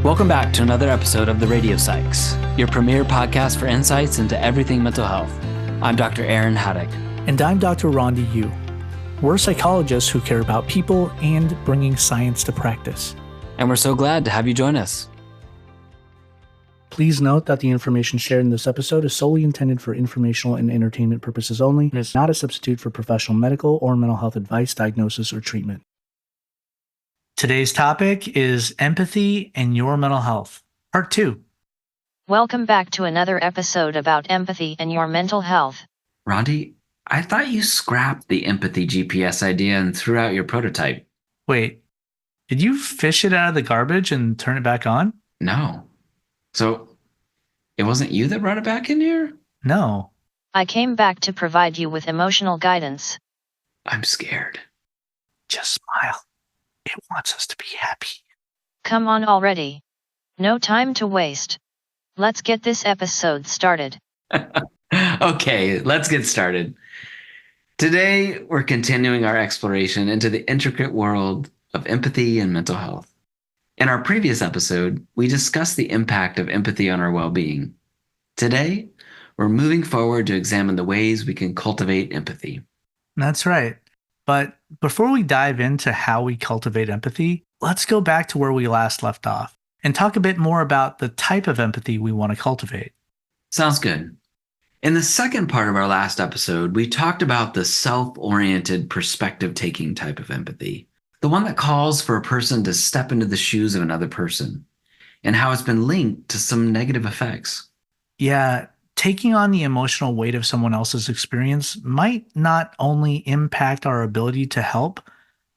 Welcome back to another episode of The Radio Psychs, your premier podcast for insights into everything mental health. I'm Dr. Aaron Haddock. And I'm Dr. Rhonda Yu. We're psychologists who care about people and bringing science to practice. And we're so glad to have you join us. Please note that the information shared in this episode is solely intended for informational and entertainment purposes only and is not a substitute for professional medical or mental health advice, diagnosis, or treatment. Today's topic is empathy and your mental health, part 2. Welcome back to another episode about empathy and your mental health. Rondi, I thought you scrapped the empathy GPS idea and threw out your prototype. Wait, did you fish it out of the garbage and turn it back on? No. So, it wasn't you that brought it back in here? No. I came back to provide you with emotional guidance. I'm scared. Just smile. It wants us to be happy. Come on already. No time to waste. Let's get this episode started. Okay, let's get started. Today, we're continuing our exploration into the intricate world of empathy and mental health. In our previous episode, we discussed the impact of empathy on our well-being. Today, we're moving forward to examine the ways we can cultivate empathy. That's right. But before we dive into how we cultivate empathy, let's go back to where we last left off and talk a bit more about the type of empathy we want to cultivate. Sounds good. In the second part of our last episode, we talked about the self-oriented perspective-taking type of empathy, the one that calls for a person to step into the shoes of another person, and how it's been linked to some negative effects. Yeah, taking on the emotional weight of someone else's experience might not only impact our ability to help,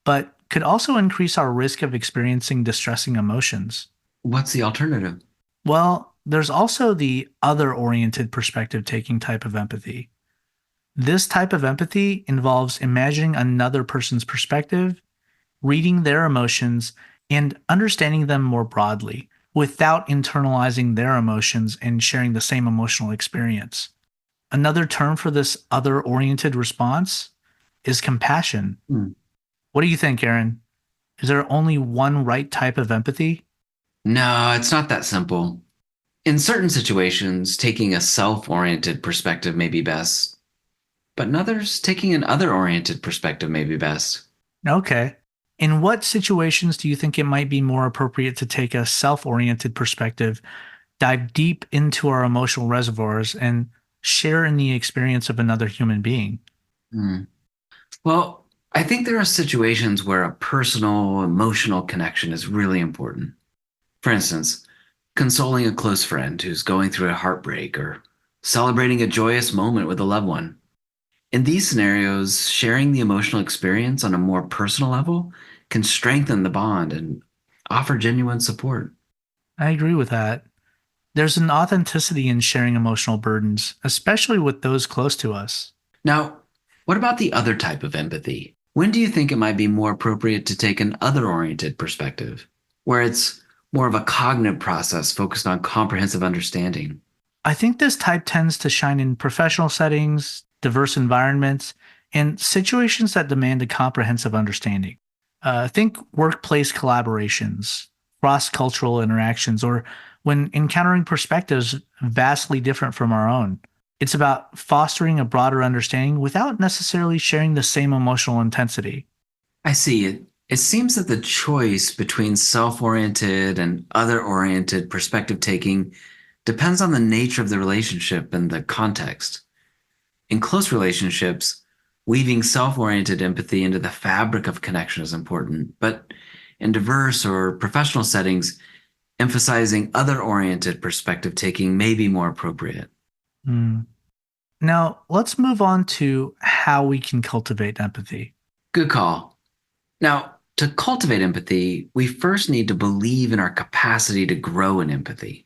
but could also increase our risk of experiencing distressing emotions. What's the alternative? Well, there's also the other-oriented perspective-taking type of empathy. This type of empathy involves imagining another person's perspective, reading their emotions, and understanding them more broadly, without internalizing their emotions and sharing the same emotional experience. Another term for this other-oriented response is compassion. What do you think, Aaron? Is there only one right type of empathy? No, it's not that simple. In certain situations, taking a self-oriented perspective may be best, but in others, taking an other-oriented perspective may be best. Okay. In what situations do you think it might be more appropriate to take a self-oriented perspective, dive deep into our emotional reservoirs, and share in the experience of another human being? Well, I think there are situations where a personal, emotional connection is really important. For instance, consoling a close friend who's going through a heartbreak or celebrating a joyous moment with a loved one. In these scenarios, sharing the emotional experience on a more personal level can strengthen the bond and offer genuine support. I agree with that. There's an authenticity in sharing emotional burdens, especially with those close to us. Now, what about the other type of empathy? When do you think it might be more appropriate to take an other-oriented perspective, where it's more of a cognitive process focused on comprehensive understanding? I think this type tends to shine in professional settings, diverse environments, and situations that demand a comprehensive understanding. Think workplace collaborations, cross-cultural interactions, or when encountering perspectives vastly different from our own. It's about fostering a broader understanding without necessarily sharing the same emotional intensity. I see it. It seems that the choice between self-oriented and other-oriented perspective taking depends on the nature of the relationship and the context. In close relationships, weaving self-oriented empathy into the fabric of connection is important, but in diverse or professional settings, emphasizing other-oriented perspective taking may be more appropriate. Now, let's move on to how we can cultivate empathy. Good call. Now, to cultivate empathy, we first need to believe in our capacity to grow in empathy.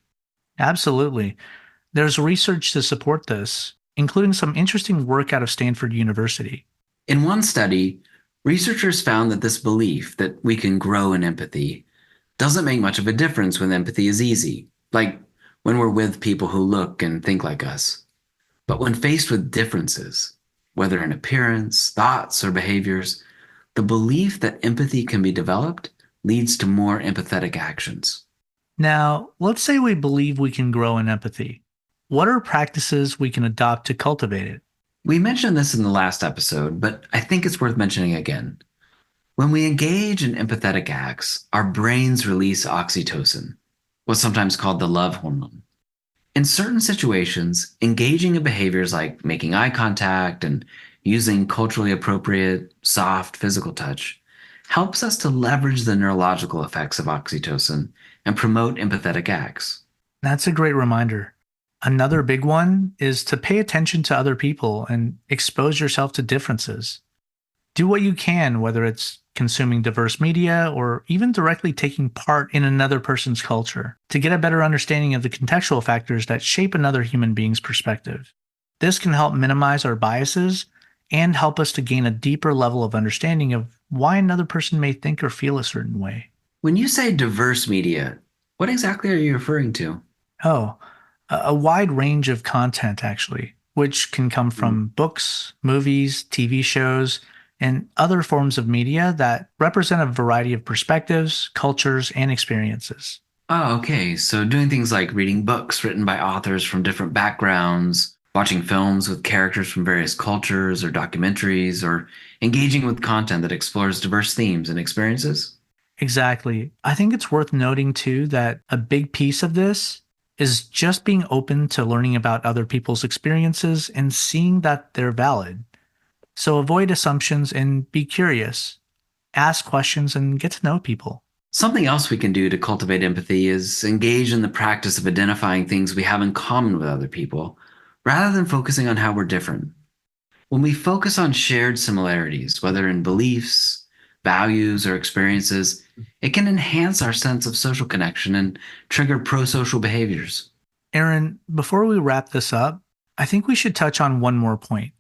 Absolutely. There's research to support this, including some interesting work out of Stanford University. In one study, researchers found that this belief that we can grow in empathy doesn't make much of a difference when empathy is easy, like when we're with people who look and think like us. But when faced with differences, whether in appearance, thoughts, or behaviors, the belief that empathy can be developed leads to more empathetic actions. Now, let's say we believe we can grow in empathy. What are practices we can adopt to cultivate it? We mentioned this in the last episode, but I think it's worth mentioning again. When we engage in empathetic acts, our brains release oxytocin, what's sometimes called the love hormone. In certain situations, engaging in behaviors like making eye contact and using culturally appropriate, soft physical touch helps us to leverage the neurological effects of oxytocin and promote empathetic acts. That's a great reminder. Another big one is to pay attention to other people and expose yourself to differences. Do what you can, whether it's consuming diverse media or even directly taking part in another person's culture, to get a better understanding of the contextual factors that shape another human being's perspective. This can help minimize our biases and help us to gain a deeper level of understanding of why another person may think or feel a certain way. When you say diverse media, what exactly are you referring to? Oh, a wide range of content, actually, which can come from books, movies, TV shows, and other forms of media that represent a variety of perspectives, cultures, and experiences. Oh, okay. So doing things like reading books written by authors from different backgrounds, watching films with characters from various cultures or documentaries, or engaging with content that explores diverse themes and experiences? Exactly. I think it's worth noting, too, that a big piece of this is just being open to learning about other people's experiences and seeing that they're valid. So avoid assumptions and be curious. Ask questions and get to know people. Something else we can do to cultivate empathy is engage in the practice of identifying things we have in common with other people, rather than focusing on how we're different. When we focus on shared similarities, whether in beliefs, values, or experiences, it can enhance our sense of social connection and trigger pro social behaviors. Aaron, before we wrap this up, I think we should touch on one more point: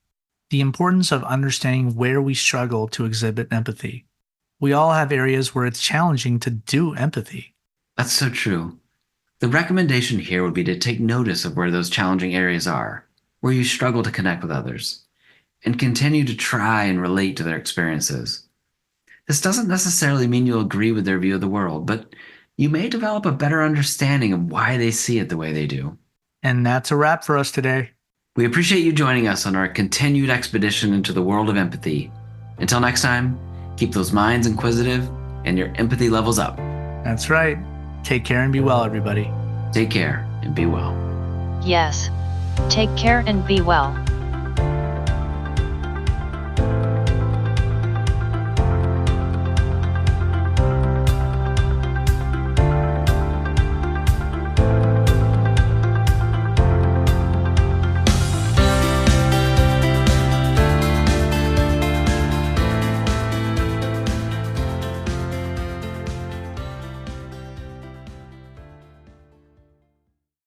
the importance of understanding where we struggle to exhibit empathy. We all have areas where it's challenging to do empathy. That's so true. The recommendation here would be to take notice of where those challenging areas are, where you struggle to connect with others, and continue to try and relate to their experiences. This doesn't necessarily mean you'll agree with their view of the world, but you may develop a better understanding of why they see it the way they do. And that's a wrap for us today. We appreciate you joining us on our continued expedition into the world of empathy. Until next time, keep those minds inquisitive and your empathy levels up. That's right. Take care and be well, everybody. Take care and be well. Yes. Take care and be well.